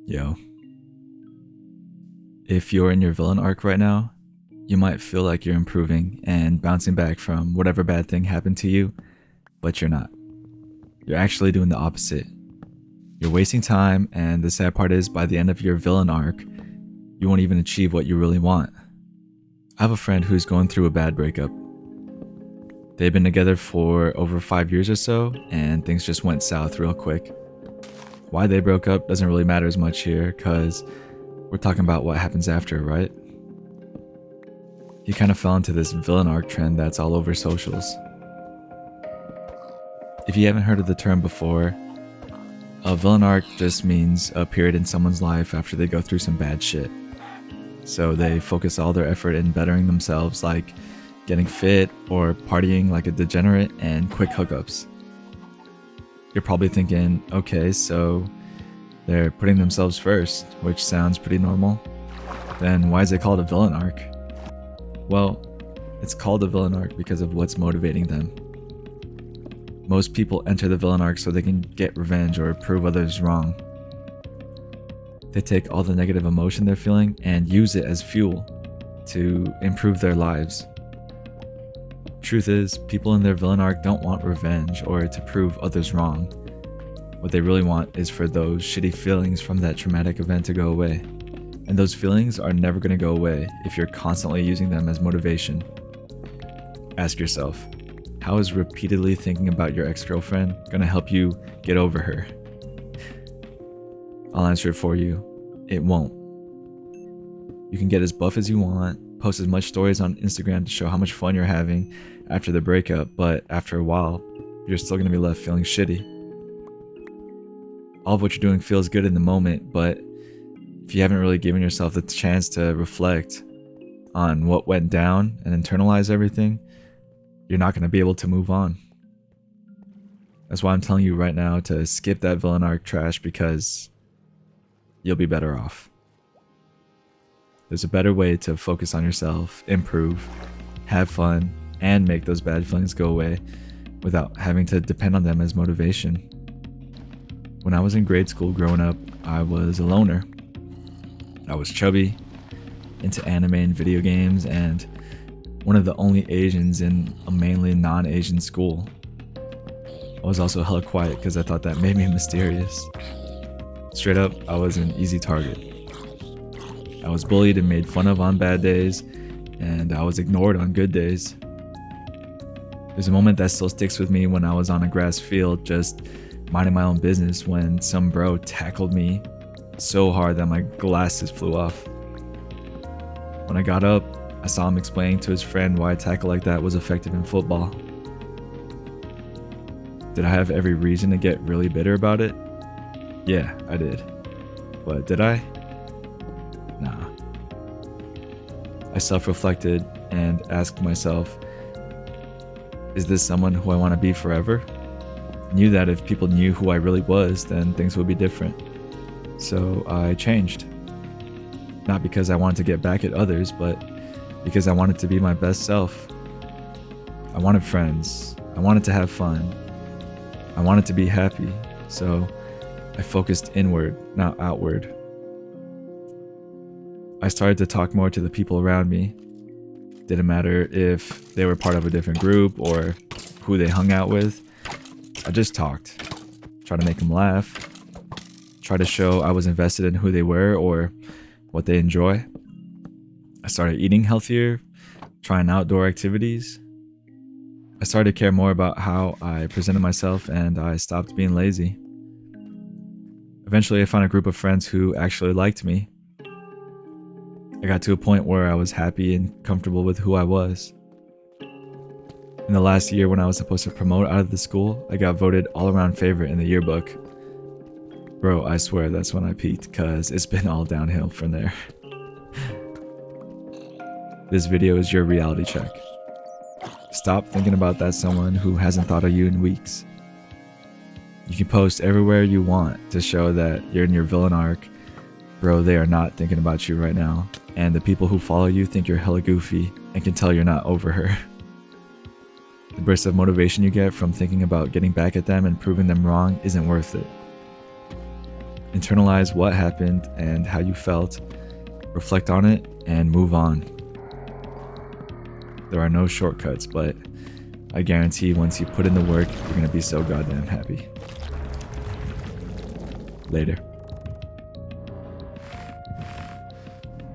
Yo, if you're in your villain arc right now, you might feel like you're improving and bouncing back from whatever bad thing happened to you, but you're not. You're actually doing the opposite. You're wasting time, and the sad part is, by the end of your villain arc, you won't even achieve what you really want. I have a friend who's going through a bad breakup. They've been together for over 5 years or so, and things just went south real quick. Why they broke up doesn't really matter as much here, because we're talking about what happens after, right? He kind of fell into this villain arc trend that's all over socials. If you haven't heard of the term before, a villain arc just means a period in someone's life after they go through some bad shit. So they focus all their effort in bettering themselves, like getting fit or partying like a degenerate and quick hookups. You're probably thinking, okay, so they're putting themselves first, which sounds pretty normal. Then why is it called a villain arc? Well, it's called a villain arc because of what's motivating them. Most people enter the villain arc so they can get revenge or prove others wrong. They take all the negative emotion they're feeling and use it as fuel to improve their lives. Truth is, people in their villain arc don't want revenge or to prove others wrong. What they really want is for those shitty feelings from that traumatic event to go away. And those feelings are never going to go away if you're constantly using them as motivation. Ask yourself, how is repeatedly thinking about your ex-girlfriend going to help you get over her? I'll answer it for you. It won't. You can get as buff as you want, post as much stories on Instagram to show how much fun you're having after the breakup, but after a while, you're still going to be left feeling shitty. All of what you're doing feels good in the moment, but if you haven't really given yourself the chance to reflect on what went down and internalize everything, you're not going to be able to move on. That's why I'm telling you right now to skip that villain arc trash, because you'll be better off. There's a better way to focus on yourself, improve, have fun, and make those bad feelings go away without having to depend on them as motivation. When I was in grade school growing up, I was a loner. I was chubby, into anime and video games, and one of the only Asians in a mainly non-Asian school. I was also hella quiet because I thought that made me mysterious. Straight up, I was an easy target. I was bullied and made fun of on bad days, and I was ignored on good days. There's a moment that still sticks with me when I was on a grass field just minding my own business when some bro tackled me so hard that my glasses flew off. When I got up, I saw him explaining to his friend why a tackle like that was effective in football. Did I have every reason to get really bitter about it? Yeah, I did. But did I? Nah. I self-reflected and asked myself, is this someone who I want to be forever? I knew that if people knew who I really was, then things would be different. So I changed. Not because I wanted to get back at others, but because I wanted to be my best self. I wanted friends. I wanted to have fun. I wanted to be happy. So I focused inward, not outward. I started to talk more to the people around me. Didn't matter if they were part of a different group or who they hung out with. I just talked. Tried to make them laugh. Tried to show I was invested in who they were or what they enjoy. I started eating healthier, trying outdoor activities. I started to care more about how I presented myself, and I stopped being lazy. Eventually, I found a group of friends who actually liked me. I got to a point where I was happy and comfortable with who I was. In the last year, when I was supposed to promote out of the school, I got voted all-around favorite in the yearbook. Bro, I swear that's when I peaked, cause it's been all downhill from there. This video is your reality check. Stop thinking about that someone who hasn't thought of you in weeks. You can post everywhere you want to show that you're in your villain arc. Bro, they are not thinking about you right now. And the people who follow you think you're hella goofy and can tell you're not over her. The burst of motivation you get from thinking about getting back at them and proving them wrong isn't worth it. internalize what happened and how you felt, reflect on it, and move on. There are no shortcuts, but I guarantee once you put in the work, you're gonna be so goddamn happy. Later.